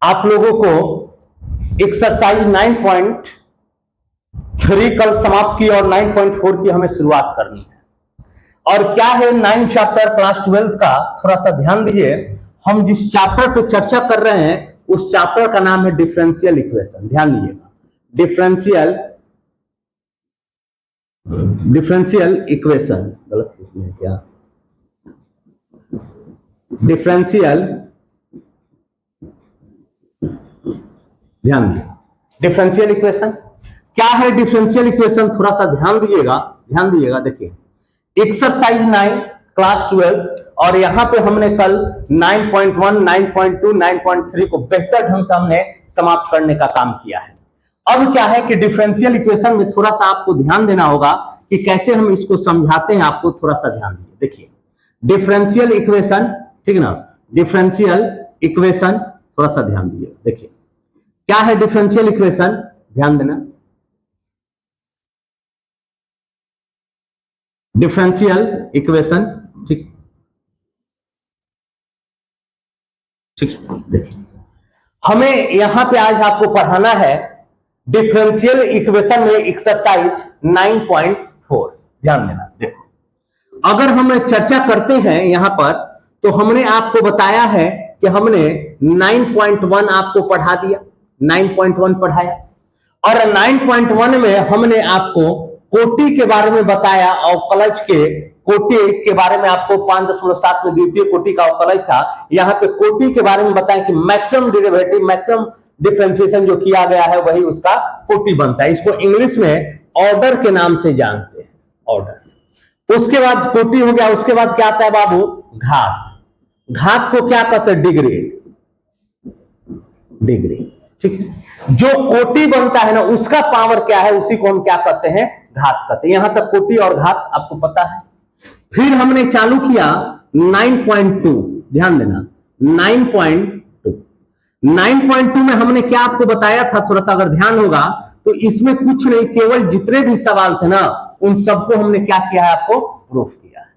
आप लोगों को एक्सरसाइज 9.3 कल समाप्त की और 9.4 की हमें शुरुआत करनी है। और क्या है 9 चैप्टर क्लास 12 का, थोड़ा सा ध्यान दीजिए। हम जिस चैप्टर पे चर्चा कर रहे हैं उस चैप्टर का नाम है डिफरेंशियल इक्वेशन। ध्यान दीजिएगा, डिफरेंशियल इक्वेशन, गलत है क्या? डिफरेंशियल, ध्यान दीजिए, डिफरेंशियल इक्वेशन क्या है? डिफरेंशियल इक्वेशन थोड़ा सा ध्यान दीजिएगा। देखिए एक्सरसाइज 9 क्लास 12 और यहां पे हमने कल 9.1, 9.2, 9.3 को बेहतर ढंग से हमने समाप्त करने का काम किया है। अब क्या है कि डिफरेंशियल इक्वेशन में थोड़ा सा आपको ध्यान देना होगा कि कैसे हम इसको समझाते हैं। आपको थोड़ा सा ध्यान दीजिए। देखिए डिफरेंशियल इक्वेशन, ठीक है ना, डिफरेंशियल इक्वेशन थोड़ा सा ध्यान दीजिए। देखिए क्या है डिफरेंशियल इक्वेशन, ध्यान देना। डिफरेंशियल इक्वेशन, ठीक, देखिए हमें यहां पे आज आपको पढ़ाना है डिफरेंशियल इक्वेशन में एक्सरसाइज 9.4। ध्यान देना। देखो अगर हम चर्चा करते हैं यहां पर, तो हमने आपको बताया है कि हमने 9.1 आपको पढ़ा दिया, 9.1 पढ़ाया और 9.1 में हमने आपको कोटि के बारे में बताया। अवकलज के कोटि के बारे में आपको 5.7 में द्वितीय कोटि का अवकलज था। यहां पे कोटि के बारे में बताया कि मैक्सिमम डेरिवेटिव, मैक्सिमम डिफरेंशिएशन जो किया गया है वही उसका कोटि बनता है। इसको इंग्लिश में ऑर्डर के नाम से जानते हैं, ऑर्डर। उसके बाद कोटि हो गया, उसके बाद क्या आता है बाबू? घात। घात को क्या कहते हैं? डिग्री, ठीक है। जो कोटि बनता है ना उसका पावर क्या है, उसी को हम क्या कहते हैं? घात कहते हैं। यहां तक कोटि और घात आपको पता है। फिर हमने चालू किया 9.2, ध्यान देना, 9.2 में हमने क्या आपको बताया था? थोड़ा सा अगर ध्यान होगा तो इसमें कुछ नहीं, केवल जितने भी सवाल थे ना उन सबको हमने क्या किया है? आपको प्रूफ किया है।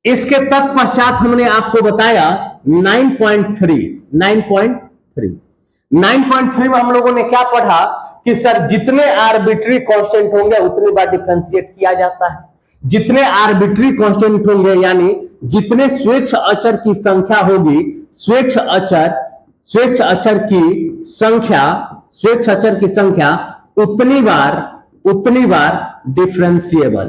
इसके तत्पश्चात हमने आपको बताया 9.3 में हम लोगों ने क्या पढ़ा कि सर जितने आर्बिट्री कांस्टेंट होंगे उतनी बार डिफरेंशिएट किया जाता है। जितने आर्बिट्री कांस्टेंट होंगे यानी जितने स्वेच्छ अचर की संख्या होगी, स्वेच्छ अचर की संख्या उतनी बार डिफरेंशिएबल,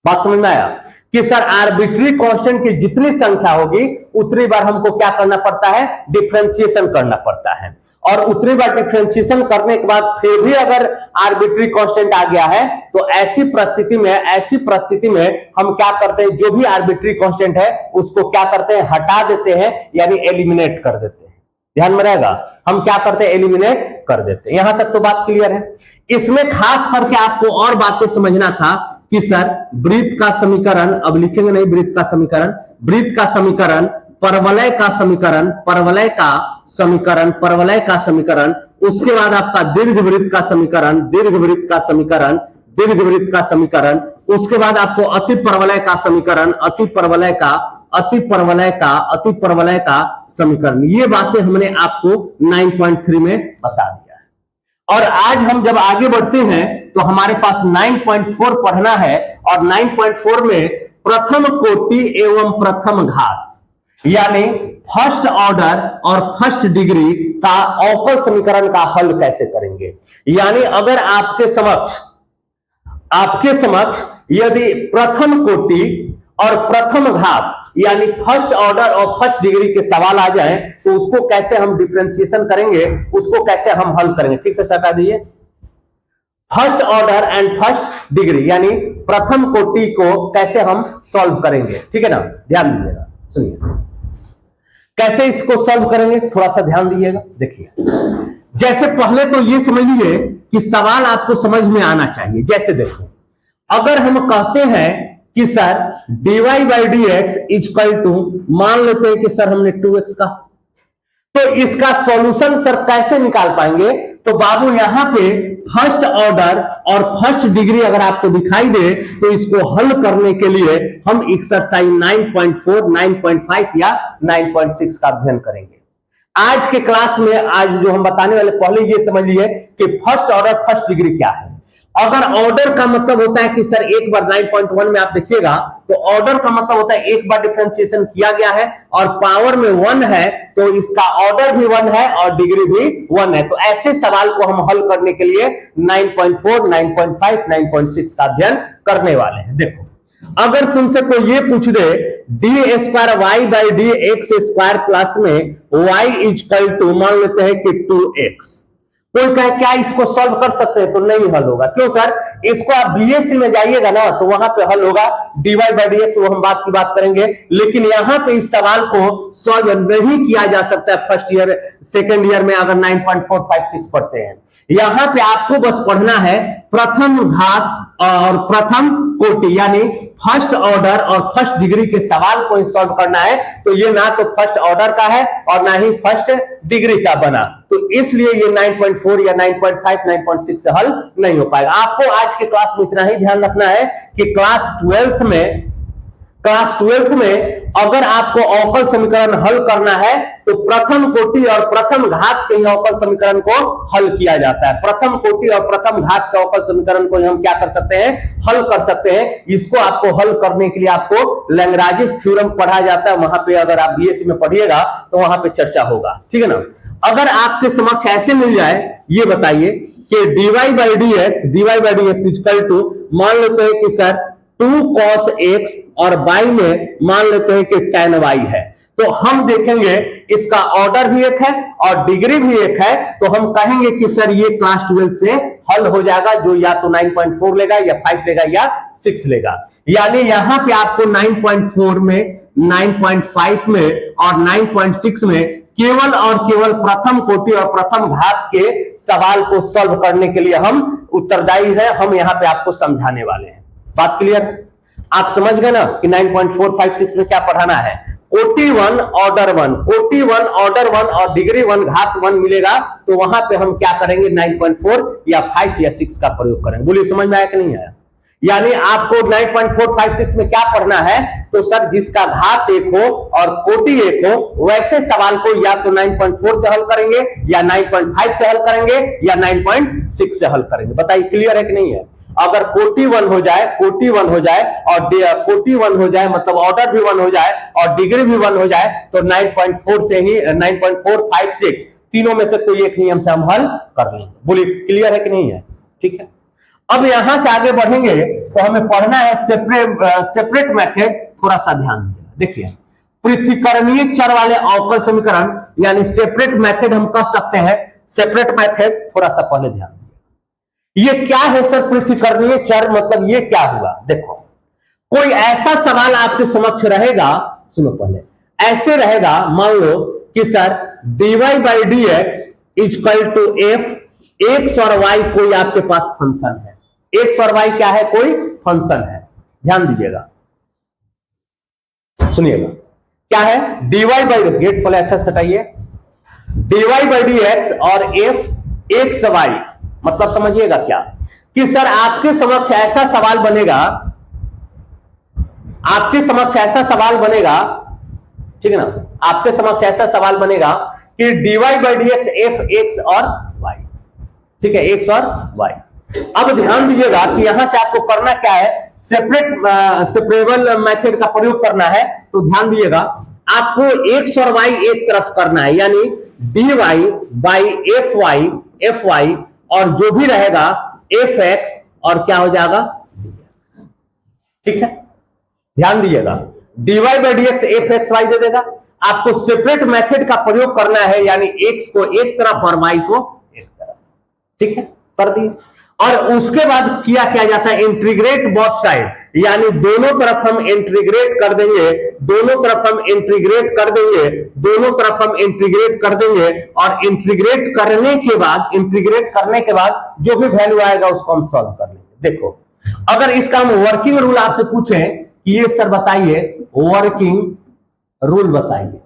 बात समझ में आया कि सर आर्बिट्री कांस्टेंट की जितनी संख्या होगी उतनी बार हमको क्या करना पड़ता है? डिफरेंशिएशन करना पड़ता है। और उतनी बार डिफरेंशिएशन करने के बाद फिर भी अगर आर्बिट्री कांस्टेंट आ गया है तो ऐसी परिस्थिति में हम क्या करते हैं? जो भी आर्बिट्री कांस्टेंट है उसको क्या करते हैं? हटा देते हैं, यानी एलिमिनेट कर देते हैं। ध्यान में रहेगा, हम क्या करते हैं? एलिमिनेट कर देते हैं। यहां तक तो बात क्लियर है। इसमें खास करके आपको और बातें समझना था कि सर वृत्त का समीकरण, अब लिखेंगे नहीं वृत्त का समीकरण, परवलय का समीकरण, उसके बाद आपका दीर्घवृत्त का समीकरण, उसके बाद आपको अतिपरवलय का समीकरण। ये बातें हमने आपको 9.3 में बता दिया है। और आज हम जब आगे बढ़ते हैं तो हमारे पास 9.4 पढ़ना है और 9.4 में प्रथम कोटि एवं प्रथम घात यानी फर्स्ट ऑर्डर और फर्स्ट डिग्री का अवकल समीकरण का हल कैसे करेंगे। यानी अगर आपके समक्ष यदि प्रथम कोटि और प्रथम घात यानी फर्स्ट ऑर्डर और फर्स्ट डिग्री के सवाल आ जाए तो उसको कैसे हम डिफरेंशिएशन करेंगे, उसको कैसे हम हल करेंगे। ठीक से सटा दीजिए, first order and first degree यानी प्रथम कोटि को कैसे हम सॉल्व करेंगे। ठीक है ना, ध्यान दीजिएगा, सुनिए कैसे इसको सॉल्व करेंगे, थोड़ा सा ध्यान दीजिएगा। देखिए जैसे पहले तो ये समझ लीजिए कि सवाल आपको समझ में आना चाहिए। जैसे देखो अगर हम कहते हैं कि sir dy by D x equal to, मान लेते हैं कि सर हमने 2x का, तो इसका सॉल्यूशन सर कैसे निकाल पाएंगे? तो बाबू यहां पे फर्स्ट ऑर्डर और फर्स्ट डिग्री अगर आपको दिखाई दे तो इसको हल करने के लिए हम एक्सरसाइज 9.4, 9.5 या 9.6 का अध्ययन करेंगे। आज के क्लास में आज जो हम बताने वाले, पहले ये समझ लिए कि फर्स्ट ऑर्डर फर्स्ट डिग्री क्या है। अगर ऑर्डर का मतलब होता है कि सर एक बार 9.1 में आप देखिएगा तो ऑर्डर का मतलब होता है एक बार डिफरेंशिएशन किया गया है और पावर में 1 है तो इसका ऑर्डर भी 1 है और डिग्री भी 1 है। तो ऐसे सवाल को हम हल करने के लिए 9.4, 9.5, 9.6 का अध्ययन करने वाले हैं। देखो, अगर तुमसे कोई ये पूछ दे D square Y by D X square plus में वाई इजकल टू, मान लेते हैं कि 2x, कोई कहे क्या इसको सॉल्व कर सकते हैं? तो नहीं हल होगा। क्यों सर? इसको आप बीएससी में जाइएगा ना तो वहां पे हल होगा डीवाई बाई डी एक्स, वो हम बात की बात करेंगे। लेकिन यहां पे इस सवाल को सॉल्व नहीं किया जा सकता है फर्स्ट ईयर सेकेंड ईयर में अगर 9.456 पढ़ते हैं। यहां पे आपको बस पढ़ना है प्रथम घात और प्रथम कोटि, यानी फर्स्ट ऑर्डर और फर्स्ट डिग्री के सवाल को सॉल्व करना है। तो ये ना तो फर्स्ट ऑर्डर का है और ना ही फर्स्ट डिग्री का बना, तो इसलिए ये 9.4 या 9.5, 9.6 से हल नहीं हो पाएगा। आपको आज के क्लास में इतना ही ध्यान रखना है कि क्लास 12th में अगर आपको अवकल समीकरण हल करना है तो प्रथम कोटि और प्रथम घात के अवकल समीकरण को हल किया जाता है। प्रथम कोटि और प्रथम घात के अवकल समीकरण को हम क्या कर सकते हैं? हल कर सकते हैं। इसको आपको हल करने के लिए आपको लैग्रांज थ्योरम पढ़ा जाता है, वहां पे अगर आप बीएससी में पढ़िएगा तो वहां पे चर्चा होगा, ठीक है ना। अगर आपके समक्ष ऐसे मिल जाए, ये बताइए कि dy by D x equal to, मान लेते हैं कि सर 2 cos x और y में मान लेते हैं कि tan y है, तो हम देखेंगे इसका ऑर्डर भी एक है और डिग्री भी एक है, तो हम कहेंगे कि सर ये क्लास 12 से हल हो जाएगा, जो या तो 9.4 लेगा या 5 लेगा या 6 लेगा। यानी यहां पे आपको 9.4 में, 9.5 में और 9.6 में केवल और केवल प्रथम कोटि और प्रथम घात के सवाल को सॉल्व करने के लिए हम उत्तरदायी है। हम यहां पे आपको समझाने वाले हैं। बात क्लियर? आप समझ गए ना कि 9.456 में क्या पढ़ाना है? कोटि 1 ऑर्डर 1, कोटि 1 ऑर्डर 1 और डिग्री 1 घात 1 मिलेगा, तो वहां पे हम क्या करेंगे? 9.4 या 5 या 6 का प्रयोग करेंगे। बोलिए समझ में आया कि नहीं आया? यानी आपको 9.456 में क्या पढ़ना है? तो सर जिसका घात एक हो और कोटि एक हो वैसे सवाल को या तो 9.4 से हल करेंगे या 9.5 से हल करेंगे या 9.6 से हल करेंगे। बताइए क्लियर है कि नहीं है? अगर कोटि 1 हो जाए, कोटि 1 हो जाए और कोटि 1 हो जाए मतलब ऑर्डर भी 1 हो जाए और डिग्री भी 1 हो जाए, तो 9.4 से ही 9.456 तीनों में से कोई एक नियम से हम हल कर लेंगे। बोलिए क्लियर है कि नहीं है? ठीक है। अब यहां से आगे बढ़ेंगे तो हमें पढ़ना है सेपरेट मेथड। थोड़ा सा ध्यान दीजिए। देखिए, पृथक्करणीय चर वाले अवकल समीकरण यानी सेपरेट मेथड हम कह सकते हैं। सेपरेट मेथड, थोड़ा सा पहले ध्यान दीजिए। ये क्या है सर पृथक्करणीय चर? मतलब ये क्या हुआ? देखो, कोई ऐसा सवाल आपके समक्ष रहेगा, सुनो पहले, ऐसे रहेगा, मान लो कि sir dy by D x equal to f, x और वाई कोई आपके पास फंक्शन है। एक्स और वाई क्या है? कोई फंक्शन है। ध्यान दीजिएगा, सुनिएगा क्या है? dy बाई, गेट पहले अच्छा सटाइए, dy बाई डी एक्स और एफ एक्स वाई, मतलब समझिएगा क्या कि सर आपके समक्ष ऐसा सवाल बनेगा, आपके समक्ष ऐसा सवाल बनेगा, ठीक है ना, आपके समक्ष ऐसा सवाल बनेगा कि dy by D x F x और वाई, ठीक है, एक्स और वाई। अब ध्यान दीजिएगा कि यहां से आपको करना क्या है? सेपरेबल मेथड का प्रयोग करना है। तो ध्यान दीजिएगा, आपको एक्स और वाई एक तरफ करना है, यानी dy बाई एफ वाई और जो भी रहेगा एफ एक्स और क्या हो जाएगा? dx। ठीक है, ध्यान दीजिएगा, dy by D x F x why they देगा। आपको सेपरेट मेथड का प्रयोग करना है, यानी एक्स को एक तरफ और वाई को एक तरफ। ठीक है, कर दिए। और उसके बाद किया क्या जाता है? इंटीग्रेट बोथ साइड, यानी दोनों तरफ हम इंटीग्रेट कर देंगे, दोनों तरफ हम इंटीग्रेट कर देंगे, दोनों तरफ हम इंटीग्रेट कर देंगे और इंटीग्रेट करने के बाद जो भी वैल्यू आएगा उसको हम सॉल्व कर लेंगे। देखो, अगर इसका हम वर्किंग रूल आपसे पूछें कि ये सर बताइए वर्किंग रूल बताइए।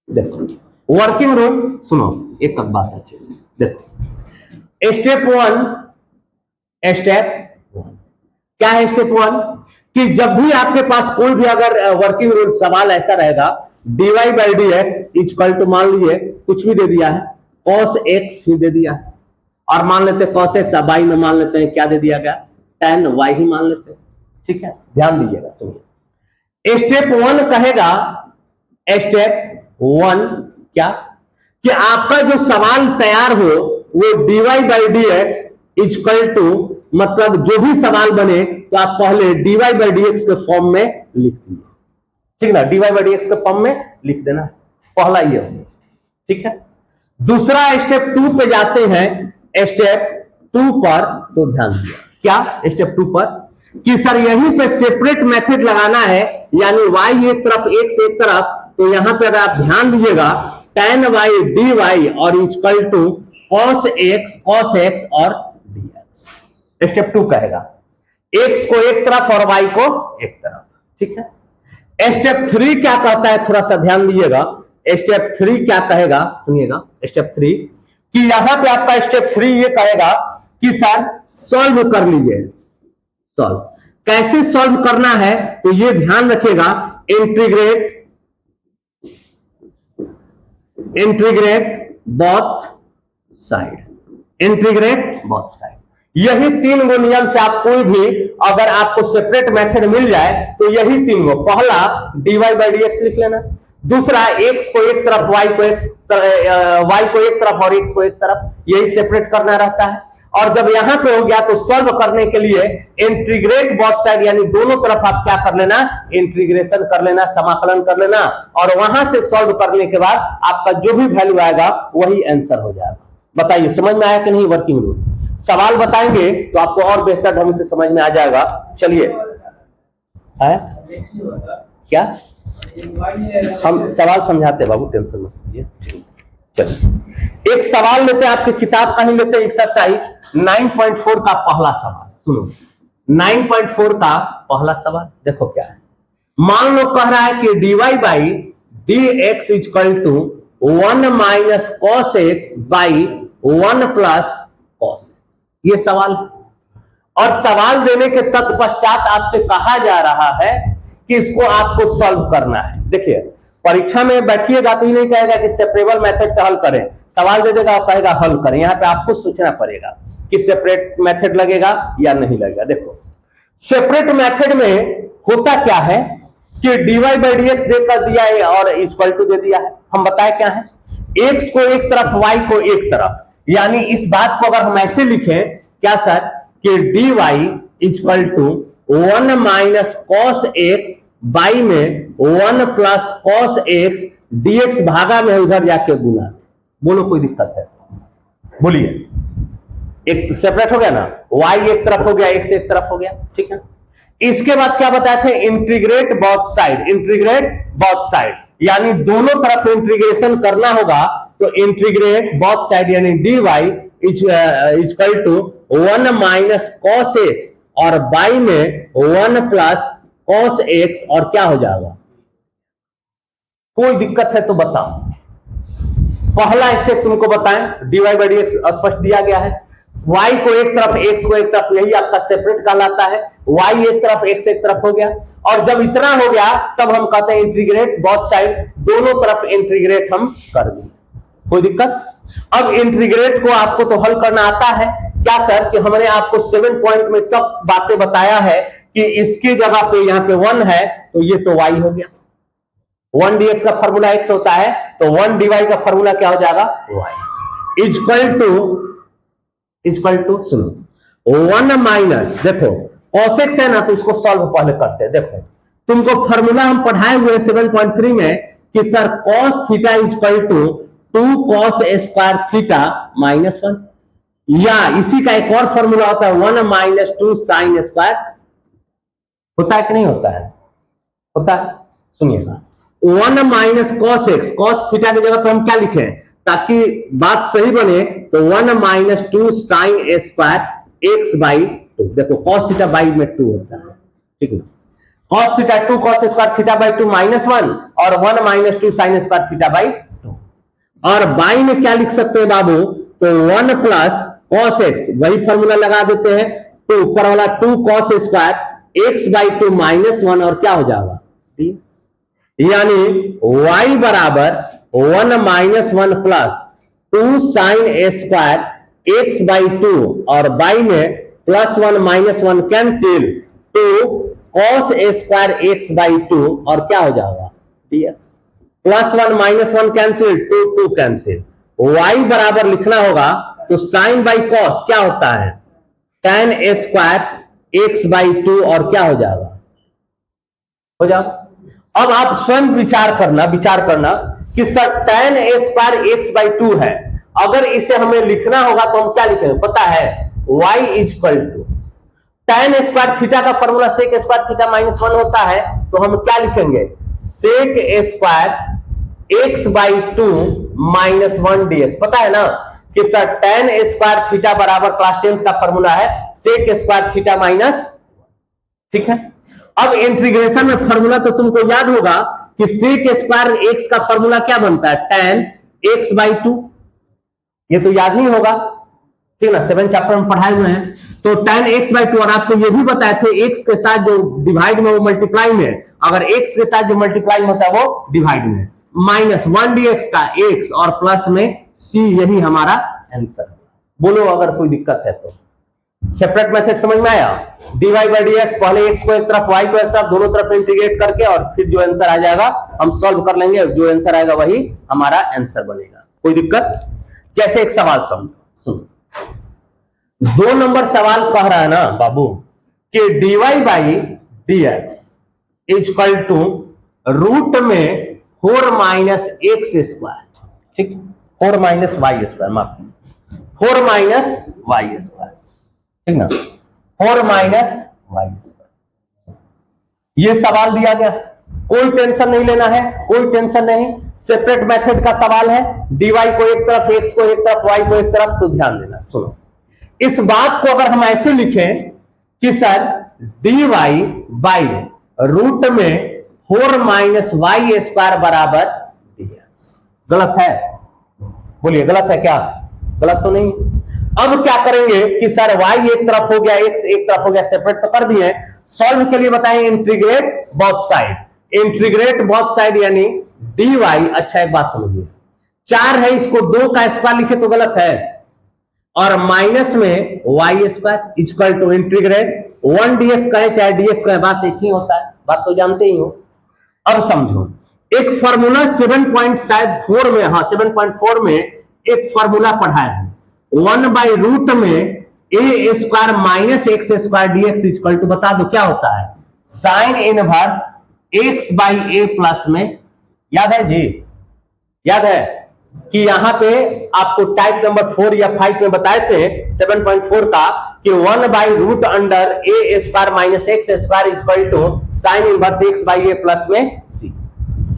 देखो वर्किंग रूल, सुनो एक बात अच्छे से देखो, स्टेप वन, क्या है स्टेप वन? कि जब भी आपके पास कोई भी अगर वर्किंग रूल सवाल ऐसा रहेगा, dy by D x equal to, मान लीजिए कुछ भी दे दिया है, cos x ही दे दिया है, और मान लेते हैं cos x, बाई में मान लेते हैं क्या दे दिया गया, tan y ही मान लेते हैं। ठीक है, ध्यान दीजिएगा, सुनिए। स्टेप वन कहेगा, स्टेप वन क्या, कि आपका जो सवाल तैयार हो वो dy by D x equal to, मतलब जो भी सवाल बने तो आप पहले dy बाई डी एक्स के फॉर्म में लिख दीजिए। ठीक ना, dy बाई डी एक्स के फॉर्म में लिख देना, पहला ये हो। ठीक है, दूसरा स्टेप टू पे जाते हैं, स्टेप टू पर, तो ध्यान दिया क्या स्टेप टू पर, कि सर यहीं पे सेपरेट मेथड लगाना है, यानी y एक तरफ x एक तरफ, तो यहां पे अगर आप ध्यान दीजिएगा tan y dy और इक्वल टू cos x और dx। स्टेप टू कहेगा x को एक तरफ और y को एक तरफ। ठीक है, स्टेप थ्री क्या कहता है, थोड़ा सा ध्यान दीजिएगा। स्टेप थ्री क्या कहेगा, सुनिएगा स्टेप थ्री, कि यहां पे आपका स्टेप थ्री ये कहेगा कि सर सॉल्व कर लीजिए। सॉल्व कैसे सॉल्व करना है, तो ये ध्यान रखिएगा, integrate both side, integrate both side. यही तीन गो नियम से आप कोई भी अगर आपको सेपरेट मेथड मिल जाए तो यही तीन गो, पहला dy बाई डी एक्स लिख लेना, दूसरा x को एक तरफ y को एक तरफ और x को एक तरफ, यही सेपरेट करना रहता है। और जब यहां पे हो गया तो सॉल्व करने के लिए इंटीग्रेट बोथ साइड, यानी दोनों तरफ आप क्या कर लेना, इंटीग्रेशन कर लेना, समाकलन कर लेना, और वहां से सॉल्व करने के बाद आपका जो भी वैल्यू आएगा वही आंसर हो जाएगा। बताइए समझ में आया कि नहीं वर्किंग रूल? सवाल बताएंगे तो आपको और बेहतर ढंग से समझ में आ जाएगा। चलिए, है क्या, हम सवाल समझाते हैं बाबू, टेंशन मत लीजिए। चलिए एक सवाल लेते हैं, आपकी किताब का ही लेते हैं, एक्सरसाइज 9.4 का पहला सवाल। सुनो 9.4 का पहला सवाल देखो क्या है। मान लो कह रहा है कि dy by D x equal to 1 minus cos x by 1 plus cos x, ये सवाल। और सवाल देने के तत्पश्चात आपसे कहा जा रहा है कि इसको आपको सॉल्व करना है। देखिए परीक्षा में बैठिएगा तो ही नहीं कहेगा कि सेपरेबल मेथड से हल करें, सवाल दे देगा और कहेगा हल करें। यहां पे आपको सोचना पड़ेगा कि सेपरेट मेथड लगेगा या नहीं लगेगा। देखो सेपरेट मेथड में होता क्या है कि dy बाई डी एक्स देकर दिया है और इक्वल टू दे दिया है। हम बताए क्या है, x को एक तरफ y को एक तरफ, यानी इस बात को अगर हम ऐसे लिखें क्या सर, कि dy equal to 1 minus cos x by में 1 प्लस कॉस एक्स dx भागा में उधर जाके गुना। बोलो कोई दिक्कत है? बोलिए, एक सेपरेट हो गया ना, y एक तरफ हो गया, x एक तरफ हो गया। ठीक है, इसके बाद क्या बताए थे, integrate both side, integrate both side, यानी दोनों तरफ इंटीग्रेशन करना होगा। तो इंटीग्रेट बोथ साइड यानी dy equal to 1 minus cos x और बाई में 1 प्लस कॉस एक्स, और क्या हो जाएगा? कोई दिक्कत है तो बताओ। पहला स्टेप तुमको बताएं, dy बाई डी एक्स स्पष्ट दिया गया है, y को एक तरफ x को एक तरफ, यही आपका सेपरेट कहलाता है। y एक तरफ x एक तरफ हो गया, और जब इतना हो गया तब हम कहते हैं इंटीग्रेट बोथ साइड, दोनों तरफ इंटीग्रेट हम कर देंगे। कोई दिक्कत? अब इंटीग्रेट को आपको तो हल करना आता है क्या सर, कि हमने आपको 7 पॉइंट में सब बातें बताया है कि इसकी जगह पे यहाँ पे 1 है तो ये तो y हो गया। 1 dx का फॉर्मूला x होता है, तो 1 dy का फॉर्मूला क्या हो जाएगा, y इक्वल टू सुनो 1 माइनस, देखो cos x है ना, तो इसको सॉल्व पहले करते हैं। देखो तुमको फॉर्मूला हम पढ़ाए हुए 7.3 में कि sir cos theta equal to 2 cos square theta minus 1, या इसी का एक और फॉर्मूला होता है 1 माइनस 2 साइन स्क्वायर। होता है कि नहीं होता है? होता है। सुनिएगा 1 minus cos x, cos theta की जगह पे हम क्या लिखे ताकि बात सही बने, तो 1 minus 2 sine square x by 2। देखो कॉस थीटा बाई में 2 होता है, ठीक है। Cos theta 2 cos square theta by 2 minus 1, और 1 minus 2 sine square theta by 2। और बाई में क्या लिख सकते हैं बाबू, तो 1 प्लस cos x, वही फॉर्मूला लगा देते हैं, तो ऊपर वाला 2 cos स्क्वायर x बाई 2 -1 और क्या हो जाएगा dx, यानी y बराबर 1 - 1 plus 2 sine a square x by 2 और बाई में +1 -1 cancel, 2 cos a square x by 2 और क्या हो जाएगा dx, +1 -1 कैंसिल, 2 कैंसिल, y बराबर लिखना होगा तो साइन बाई कॉस क्या होता है tan A square x by 2 और क्या हो जाएगा, हो जाएगा। अब आप स्वयं विचार करना कि sir tan A square x by 2 है, अगर इसे हमें लिखना होगा तो हम क्या लिखेंगे, पता है y equal to tan square theta का फॉर्मूला sec स्क्वायर थीटा -1 होता है, तो हम क्या लिखेंगे sec square x by 2 -1 ds। पता है ना कि सर tan स्क्वायर थीटा बराबर क्लास 10th का फॉर्मूला है sec स्क्वायर थीटा माइनस, ठीक है। अब इंटीग्रेशन में फॉर्मूला तो तुमको याद होगा कि sec स्क्वायर x का फॉर्मूला क्या बनता है tan x बाई 2, ये तो याद ही होगा, ठीक ना, 7 चैप्टर में पढ़ाए हुए हैं। तो tan x बाई 2, और आपको ये भी बताए थे x के साथ जो डिवाइड में वो मल्टीप्लाई में, अगर x के साथ जो मल्टीप्लाई होता है वो डिवाइड में, -1 dx का x और प्लस में c, यही हमारा आंसर। बोलो अगर कोई दिक्कत है तो। सेपरेट मेथड समझ में आया, dy बाई dx, पहले x को एक तरफ y को एक तरफ, दोनों तरफ इंटीग्रेट करके और फिर जो आंसर आ जाएगा हम सॉल्व कर लेंगे, जो आंसर आएगा वही हमारा आंसर बनेगा। कोई दिक्कत? जैसे एक सवाल समझो, सुनो, 2 नंबर सवाल कह रहा है ना बाबू कि dy by dx equal to root में 4 माइनस x स्क्वायर, ठीक, 4 माइनस वाई स्क्वायर, माफ 4 माइनस वाई स्क्वायर, ठीक ना, 4 माइनस वाई स्क्वायर, ये सवाल दिया गया। कोई टेंशन नहीं लेना है, कोई टेंशन नहीं, सेपरेट मेथड का सवाल है, dy को एक तरफ, x को एक तरफ, y को एक तरफ। तो ध्यान देना, सुनो, इस बात को अगर हम ऐसे लिखें कि सर dy बाई रूट में 4 माइनस वाई स्क्वायर बराबर dx, गलत है? बोलिए गलत है क्या? गलत तो नहीं। अब क्या करेंगे कि सर y एक तरफ हो गया, x एक तरफ हो गया, सेपरेट तो कर दिए, सॉल्व के लिए बताएं integrate both side, integrate both side यानी dy। अच्छा एक बात समझिए, 4 है, इसको 2 का स्क्वायर लिखे तो गलत है, और माइनस में y square equal to integrate 1 dx का है चाहे dx का है, बात एक ही होता है, बात तो जानते ही हो। अब समझो, एक फॉर्मूला 7.4 में, हाँ 7.4 में एक फॉर्मूला पढ़ाया है, 1 बाई रूट में A square minus x square dx equal to, बता दो क्या होता है, sine inverse x by A plus में। याद है जी? याद है कि यहां पे आपको टाइप नंबर 4 या 5 में बताए थे 7.4 का कि 1 by root under a square minus x square equal to sine inverse x by A plus में c,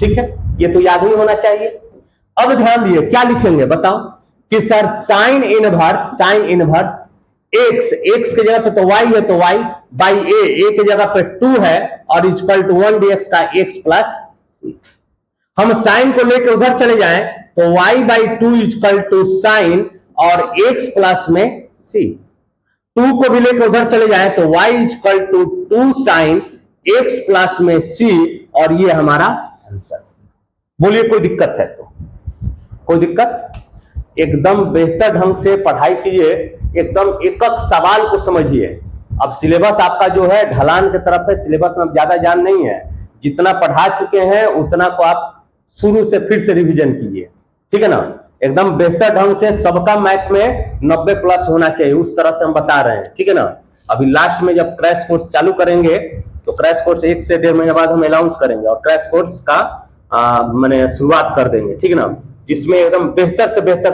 ठीक है, ये तो याद ही होना चाहिए। अब ध्यान दिए क्या लिखेंगे बताओ कि सर साइन इनवर्स x के जगह पे तो y है तो y बाई a के जगह पे 2 है और इक्वल टू 1 dx का x प्लस c। हम साइन को लेकर उधर चले जाएं तो y by 2 equal to sine और x प्लस में c, 2 को भी लेकर उधर चले जाएं तो y equal to 2 sine x plus में c, और ये हमारा आंसर। बोलिए कोई दिक्कत है तो? कोई दिक्कत? एकदम बेहतर ढंग से पढ़ाई कीजिए, एकदम एक एक सवाल को समझिए। अब सिलेबस आपका जो है ढलान की तरफ है, सिलेबस में ज्यादा जान नहीं है, जितना पढ़ा चुके हैं उतना को आप शुरू से फिर से रिवीजन कीजिए, ठीक है ना, एकदम बेहतर ढंग से। सबका मैथ में 90 प्लस होना चाहिए, उस तरह से हम बता रहे हैं, ठीक है ना। अभी लास्ट में जब क्रैश कोर्स चालू करेंगे तो क्रैश कोर्स 1 से 1.5 महीने बाद हम अनाउंस करेंगे और क्रैश कोर्स का मैंने शुरुआत कर देंगे, ठीक है ना, जिसमें एकदम बेहतर से बेहतर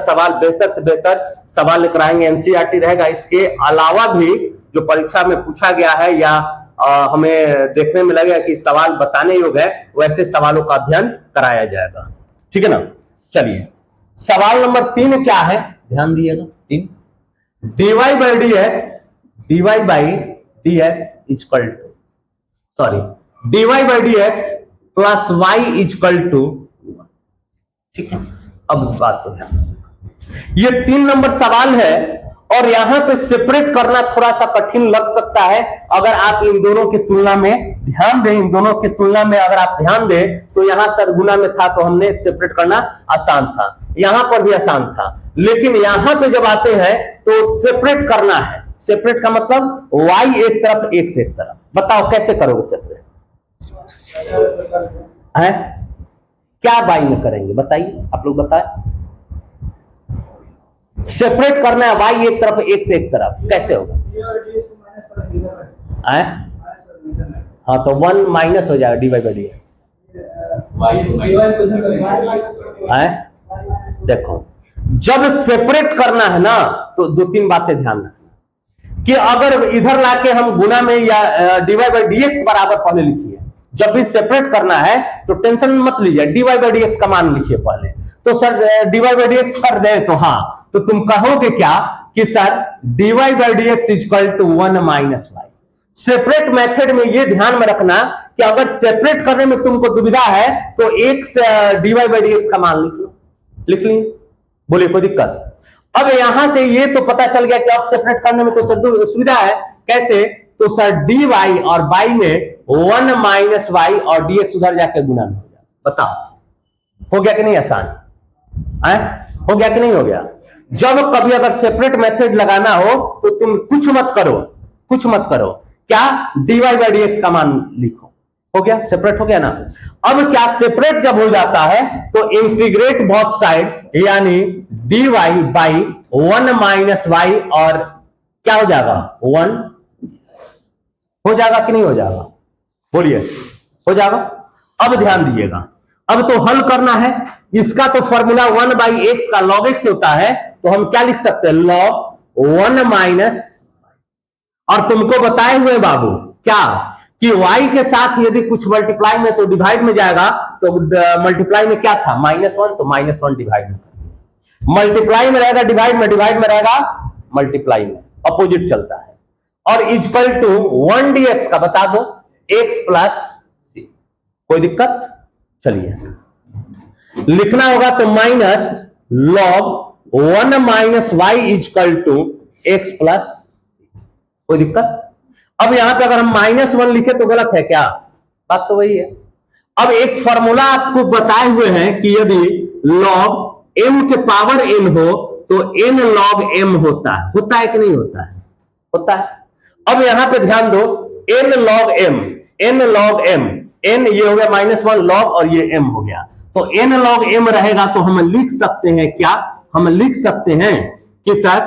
सवाल लेकर आएंगे। एनसीईआरटी रहेगा, इसके अलावा भी जो परीक्षा में पूछा गया है या हमें देखने में लगेगा कि सवाल बताने योग्य है, वैसे सवालों का अध्ययन कराया जाएगा, ठीक है ना। चलिए सवाल नंबर 3 क्या है, ध्यान दिएगा। 3, dy by dx equal to, sorry dy by dx plus y equal to, ठीक है। अब बात को ध्यान, ये 3 नंबर सवाल है और यहां पे सेपरेट करना थोड़ा सा कठिन लग सकता है। अगर आप इन दोनों की तुलना में ध्यान दें, इन दोनों की तुलना में अगर आप ध्यान दें तो यहां सदगुना में था तो हमने सेपरेट करना आसान था, यहां पर भी आसान था, लेकिन यहां पे जब आते हैं तो सेपरेट करना है। सेपरेट का मतलब y एक तरफ x एक तरफ। बताओ कैसे करोगे सेपरेट है? क्या बाई में करेंगे बताइए, आप लोग बताएं। सेपरेट करना है y एक तरफ x एक तरफ, कैसे होगा? हाँ तो 1 माइनस हो जाएगा dy बाई dx। देखो जब सेपरेट करना है ना तो दो तीन बातें ध्यान रखना कि अगर इधर लाके हम गुना में या dy बाई dx बराबर पहले लिखिए। जब भी सेपरेट करना है तो टेंशन मत लीजिए, dy बाई dx का मान लिखिए पहले। तो सर dy बाई dx कर दे तो हाँ, तो तुम कहोगे क्या कि sir dy by dx equal to 1 minus y. Separate method में ये ध्यान में रखना कि अगर सेपरेट करने में तुमको दुविधा है तो x dy बाई dx का मान लिख लो, लिख ली, बोलिए कोई दिक्कत? अब यहां से ये तो पता चल गया कि अब सेपरेट करने में तो सुविधा है। कैसे? तो सर dy और बाई में 1 माइनस वाई और dx उधर जाकर गुना में हो जाए। बताओ हो गया कि नहीं आसान है? हो गया कि नहीं हो गया? जब कभी अगर सेपरेट मेथड लगाना हो तो तुम कुछ मत करो, कुछ मत करो, क्या dy बाई dx का मान लिखो। हो गया, सेपरेट हो गया ना। अब क्या सेपरेट जब हो जाता है तो इंटीग्रेट बोथ साइड, यानी dy बाई 1 माइनस वाई और क्या हो जाएगा 1 हो जाएगा कि नहीं हो जाएगा? बोलिए हो जाएगा। अब ध्यान दीजिएगा, अब तो हल करना है। इसका तो फॉर्मूला 1 बाई एक्स का लॉग एक्स होता है, तो हम क्या लिख सकते हैं? लॉग 1 माइनस, और तुमको बताए हुए बाबू क्या कि y के साथ यदि कुछ मल्टीप्लाई में तो डिवाइड में जाएगा, तो मल्टीप्लाई में क्या था -1, तो -1 डिवाइड में, मल्टीप्लाई में रहेगा डिवाइड में, डिवाइड में रहेगा मल्टीप्लाई में, अपोजिट चलता है। और इक्वल टू 1 dx का बता दो x प्लस सी, कोई दिक्कत? चलिए लिखना होगा तो minus log 1 minus Y equal to X plus C, कोई दिक्कत? अब यहां पे अगर हम -1 लिखे तो गलत है क्या? बात तो वही है। अब एक फॉर्मूला आपको बताए हुए हैं कि यदि लॉग m के पावर n हो तो n log m होता है कि नहीं होता है? होता है। अब यहां पे ध्यान दो, n log m, n log m, n ये हो गया -1 log और ये m हो गया, तो n log m रहेगा तो हम लिख सकते हैं क्या? हम लिख सकते हैं कि सर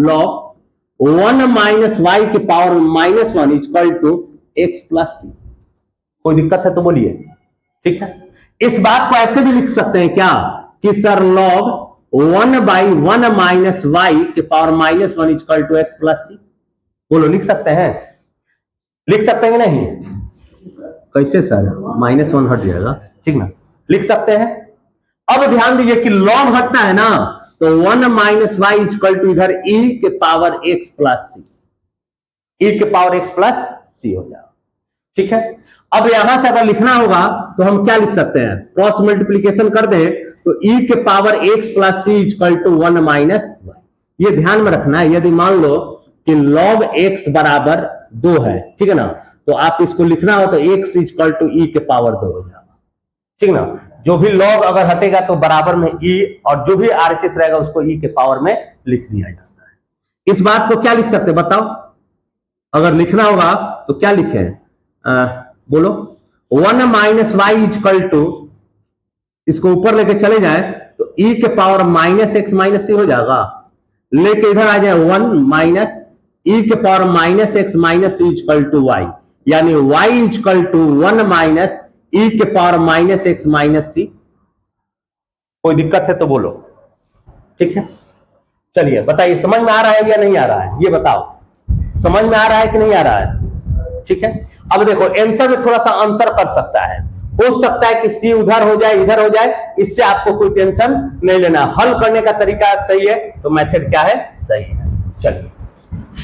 log 1 माइनस वाई के power -1 equal to X plus C. कोई दिक्कत है तो बोलिए, ठीक है। इस बात को ऐसे भी लिख सकते हैं क्या कि sir log 1 by 1 minus Y के power -1 equal to X plus C. बोलो लिख सकते हैं? लिख सकते हैं नहीं? कैसे सर? -1 हट जाएगा, ठीक ना, लिख सकते हैं। अब ध्यान दीजिए कि log हटता है ना, तो 1 माइनस वाई इक्वल टू इधर e के पावर x प्लस सी, e के पावर x प्लस सी हो जाएगा, ठीक है। अब यहां से अगर लिखना होगा तो हम क्या लिख सकते हैं? क्रॉस मल्टीप्लीकेशन कर दे तो e के power x plus c equal to 1 minus y. ये ध्यान में रखना है, यदि मान लो कि log x बराबर 2 है, ठीक है ना, तो आप इसको लिखना हो तो x इक्वल टू e के पावर 2 हो जाएगा, ठीक ना। जो भी log अगर हटेगा तो बराबर में e, और जो भी RHS रहेगा उसको e के पावर में लिख दिया जाता है। इस बात को क्या लिख सकते हैं बताओ? अगर लिखना होगा तो क्या लिखे? बोलो 1 माइनस वाई इक्वल टू, इसको ऊपर लेके चले जाए तो e के पावर -x माइनस सी हो जाएगा, लेके इधर आ जाए 1 माइनस e के power -x minus c equal to y, यानी y equal to 1 minus e के पावर -x माइनस सी। कोई दिक्कत है तो बोलो, ठीक है। चलिए बताइए समझ में आ रहा है या नहीं आ रहा है? ये बताओ समझ में आ रहा है कि नहीं आ रहा है? ठीक है। अब देखो आंसर में थोड़ा सा अंतर कर सकता है, हो सकता है कि सी उधर हो जाए इधर हो जाए, इससे आपको कोई टेंशन नहीं लेना। हल करने का तरीका सही है तो मेथड क्या है? सही है। चलिए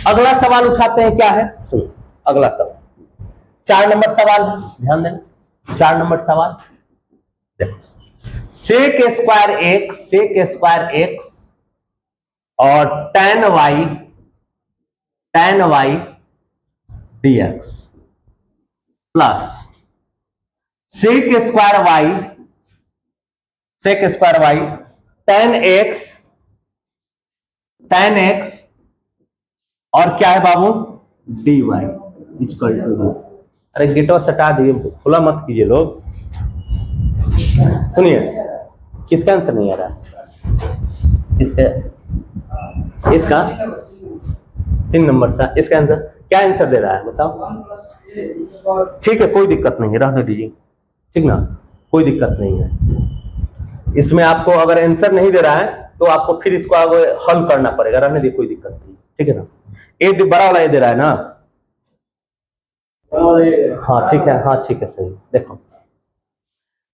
अगला सवाल उठाते हैं, क्या है सुनो। अगला सवाल 4 नंबर सवाल है, ध्यान देना। 4 नंबर सवाल देखो, सेक स्क्वायर एक्स और tan y dx plus sec square y tan x और क्या है बाबू dy इक्वल टू। अरे गेटवा सटा दिए, खुला मत कीजिए लोग। सुनिए, किसका आंसर नहीं आ रहा? इसका 3 नंबर था। इसका आंसर क्या आंसर दे रहा है बताओ? ठीक है, कोई दिक्कत नहीं है, रहने दीजिए, ठीक ना, कोई दिक्कत नहीं है। इसमें आपको अगर आंसर नहीं दे रहा है तो आपको फिर इसको आगे हल करना पड़ेगा, रहने दीजिए, कोई दिक्कत नहीं, ठीक है ना। ये बड़ा वाला ये दे रहा है ना? हाँ ठीक है, हाँ ठीक है, सही। देखो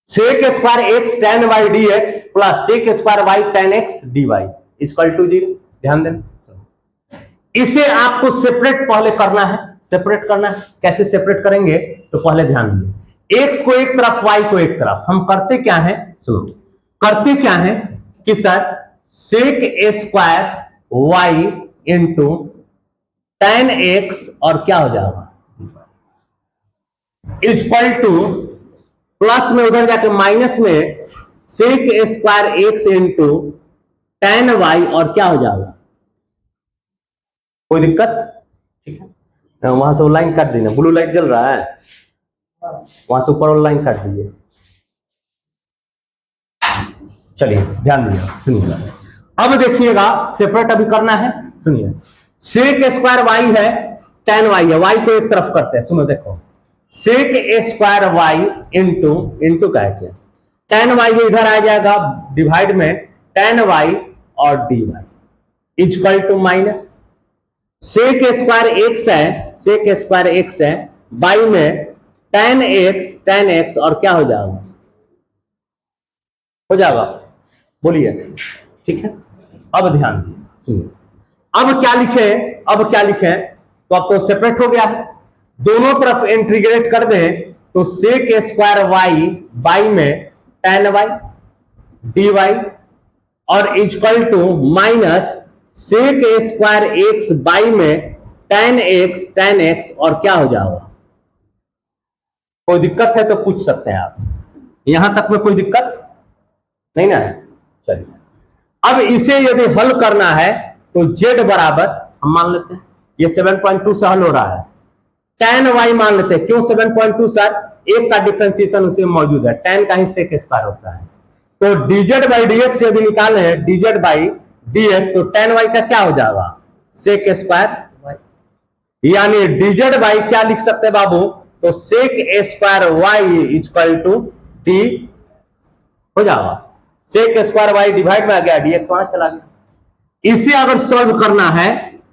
sec square x tan y dx plus sec square y tan x dy equal to 0। ध्यान देना, इसे आपको सेपरेट पहले करना है, सेपरेट करना है। कैसे सेपरेट करेंगे तो पहले ध्यान दीजिए, x को एक तरफ y को एक तरफ। हम करते क्या है, सुनो, करते क्या है कि sir sec square y into tan x और क्या हो जाएगा इक्वल टू प्लस में उधर जाकर माइनस में sec square x into tan y और क्या हो जाएगा, कोई दिक्कत? ठीक है, वहां से लाइन काट देना, ब्लू लाइट जल रहा है, वहां से ऊपर लाइन काट दीजिए। चलिए ध्यान दीजिए, सुनिएगा। अब देखिएगा सेपरेट अभी करना है, सुनिए। sec स्क्वायर y है, tan y है, y को एक तरफ करते हैं। सुनो देखो, sec स्क्वायर y इंटू का है क्या, tan y इधर आ जाएगा डिवाइड में tan y और dy equal to minus sec square x है, sec स्क्वायर x है, y में tan x और क्या हो जाएगा, हो जाएगा, बोलिए, ठीक है। अब ध्यान दिए, सुनिए, अब क्या लिखे, तो अब तो सेपरेट हो गया है, दोनों तरफ इंटीग्रेट कर दें तो sec स्क्वायर y में tan y dy और equal to minus sec square x y में tan x और क्या हो जाएगा। कोई दिक्कत है तो पूछ सकते हैं आप, यहां तक में कोई दिक्कत नहीं ना है। चलिए, अब इसे यदि हल करना है तो z बराबर हम मान लेते हैं, ये 7.2 से हल हो रहा है, tan y मान लेते हैं। क्यों 7.2 सर? एक का डिफरेंशिएशन उसमें मौजूद है, tan का ही sec स्क्वायर होता है, तो dz बाई dx यदि निकाले dz बाई dx तो tan y का क्या हो जाएगा, sec स्क्वायर y, यानी dz बाई क्या लिख सकते हैं बाबू, तो sec square y equal to d हो जाएगा, sec स्क्वायर y डिवाइड में आ गया, dx वहां चला गया। इसे अगर सॉल्व करना है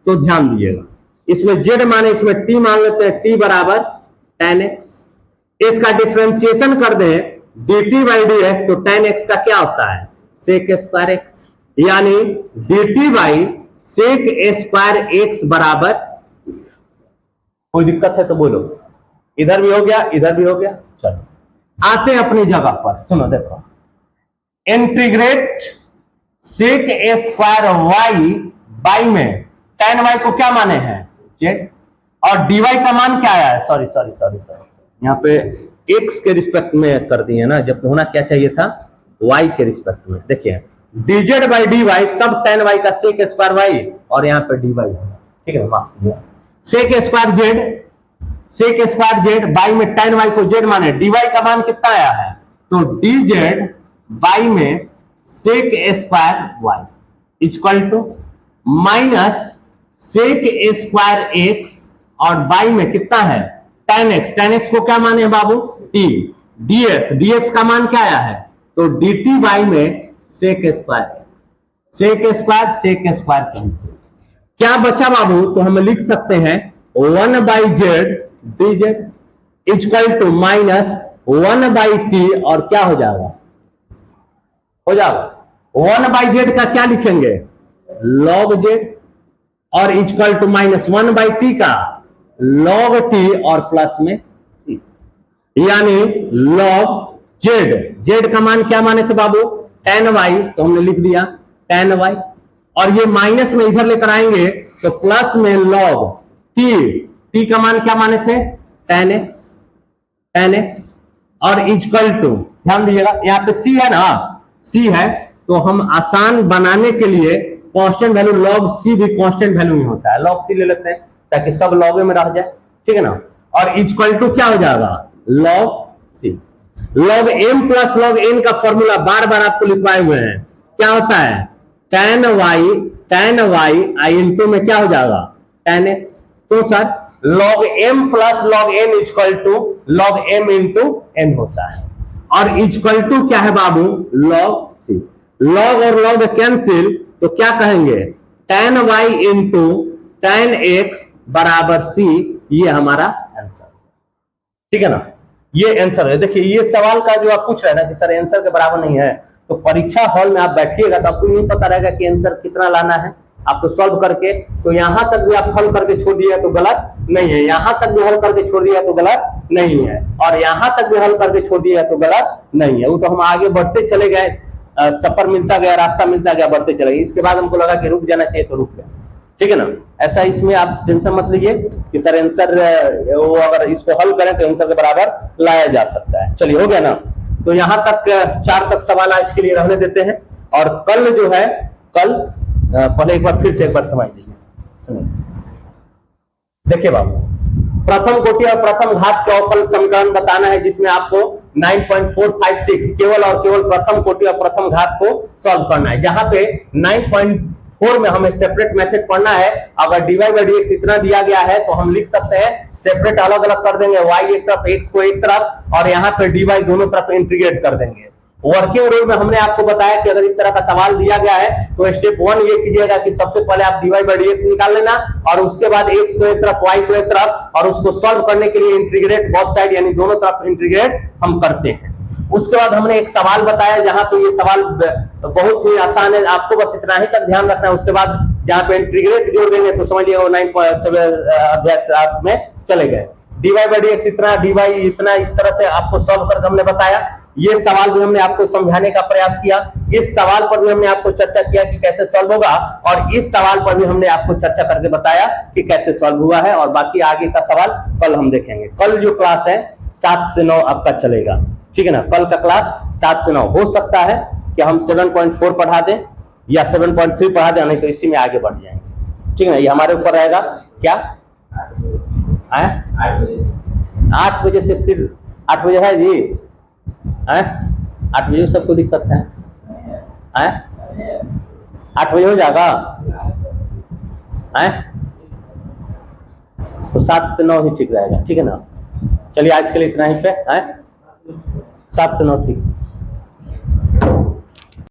तो ध्यान दीजिएगा, इसमें z माने इसमें t मान लेते हैं, t बराबर tan x, इसका डिफरेंशिएशन कर दे dt बाई dx तो tan x का क्या होता है, sec स्क्वायर x, यानी dt by sec square x बराबर। कोई दिक्कत है तो बोलो, इधर भी हो गया, इधर भी हो गया। चलो आते हैं अपनी जगह पर, सुनो देखो, integrate sec square y by में tan y को क्या माने हैं z, और dy का मान क्या आया है, सॉरी यहाँ पे x के रिस्पेक्ट में कर दिए ना, जब होना क्या चाहिए था y के रिस्पेक्ट में। देखिए dz बाई dy, तब tan y का sec स्क्वायर y और यहाँ पे dy होगा, ठीक है, माफ किया, sec स्क्वायर z बाई में tan y को z माने, dy का मान कितना आया है, तो dz बाई में sec square y equal to minus sec square x और बाई में कितना है tan x को क्या माने बाबू t, dx का मान क्या आया है, तो dt बाई में sec square x, sec square cancel, क्या बचा बाबू, तो हम लिख सकते हैं 1 by z dz equal to minus 1 by t और क्या हो जाएगा, 1 बाई z का क्या लिखेंगे log z और equal to minus 1 by t का log t और प्लस में c, यानी log z का मान क्या माने थे बाबू tan y, तो हमने लिख दिया tan y और ये माइनस में इधर लेकर आएंगे तो प्लस में लॉग टी का मान क्या माने थे, tan x और इक्वल टू, ध्यान दीजिएगा यहाँ पे c है ना, c है तो हम आसान बनाने के लिए कांस्टेंट वैल्यू log c भी कांस्टेंट वैल्यू ही होता है, log c ले लेते हैं ताकि सब लॉग में रह जाए, ठीक है ना। और इक्वल टू क्या हो जाएगा, log c। log m plus log n का फॉर्मूला बार बार आपको लिखवाए हुए हैं, क्या होता है, tan y i इंटू में क्या हो जाएगा, tan x। तो sir log m plus log n equal to log m into n होता है, और इक्वल टू क्या है बाबू, log c। log और log कैंसिल तो क्या कहेंगे, tan y into tan x बराबर c, ये हमारा आंसर, ठीक है ना। ये आंसर है। देखिए ये सवाल का जो आप पूछ रहे हैं ना कि सर आंसर के बराबर नहीं है, तो परीक्षा हॉल में आप बैठिएगा तो आपको नहीं पता रहेगा कि आंसर कितना लाना है। आपको सॉल्व करके तो यहां तक भी आप हल करके छोड़ दिया तो गलत नहीं है, यहां तक भी हल करके छोड़ दिया तो गलत नहीं है, और यहां तक भी हल करके छोड़ दिया तो गलत नहीं है। वो तो हम आगे बढ़ते चले गए, सफर मिलता गया, रास्ता मिलता गया, बढ़ते चले गए। इसके बाद हमको लगा कि रुक जाना चाहिए तो रुक गया, ठीक है ना। ऐसा इसमें आप टेंशन मत लीजिए कि सर आंसर वो अगर इसको हल करें तो आंसर के बराबर लाया जा सकता है। चलिए हो गया ना। तो यहां तक 4 तक सवाल आज के लिए रहने देते हैं, और कल जो है, कल पहले एक बार फिर से एक बार समझ लीजिए, सुनिए। देखिए बाबू, प्रथम कोटि और प्रथम घात का अवकल समीकरण बताना है, जिसमें आपको 9.456 केवल और केवल प्रथम कोटि और प्रथम घात को सॉल्व करना है। जहां पे 9.4 में हमें सेपरेट मेथड पढ़ना है। अगर dy बाई dx इतना दिया गया है तो हम लिख सकते हैं सेपरेट, अलग अलग कर देंगे, y एक तरफ, x को एक तरफ, और यहाँ पे dy दोनों तरफ इंटीग्रेट कर देंगे। वर्किंग रूल में हमने आपको बताया कि अगर इस तरह का सवाल दिया गया है तो स्टेप 1 ये कीजिएगा कि सबसे पहले आप dy बाई dx निकाल लेना, और उसके बाद x को एक तरफ, y को एक तरफ, और उसको सॉल्व करने के लिए इंटीग्रेट बोथ साइड, यानी दोनों तरफ इंटीग्रेट हम करते हैं। उसके बाद हमने एक सवाल बताया, जहां पे ये सवाल बहुत ही आसान है, आपको बस इतना ही तक ध्यान रखना है। उसके बाद जहां पे इंटीग्रेट जोड़ देंगे तो समझिए वो 9.7 अध्याय 7 में चले गए। dy बाई dx इतना, dy इतना, इस तरह से आपको सॉल्व करके हमने बताया। ये सवाल भी हमने आपको समझाने का प्रयास किया, इस सवाल पर भी हमने आपको चर्चा किया कि कैसे सॉल्व होगा, और इस सवाल पर भी हमने आपको चर्चा करके बताया कि कैसे सॉल्व हुआ है। और बाकी आगे का सवाल कल हम देखेंगे। कल जो क्लास है 7 से 9 आपका चलेगा, ठीक है ना। कल का क्लास 7 से 9 हो सकता है कि हम 7.4 पढ़ा दें या 7.3 पढ़ा दें, नहीं तो इसी में आगे बढ़ जाएंगे, ठीक है ना। ये हमारे ऊपर रहेगा। क्या 8 बजे से, फिर 8 बजे है जी, 8 बजे सबको दिक्कत है, 8 बजे हो जाएगा, तो 7 से 9 ही ठीक रहेगा, ठीक है ना। चलिए आज के लिए इतना ही पे, 7 से 9 ठीक।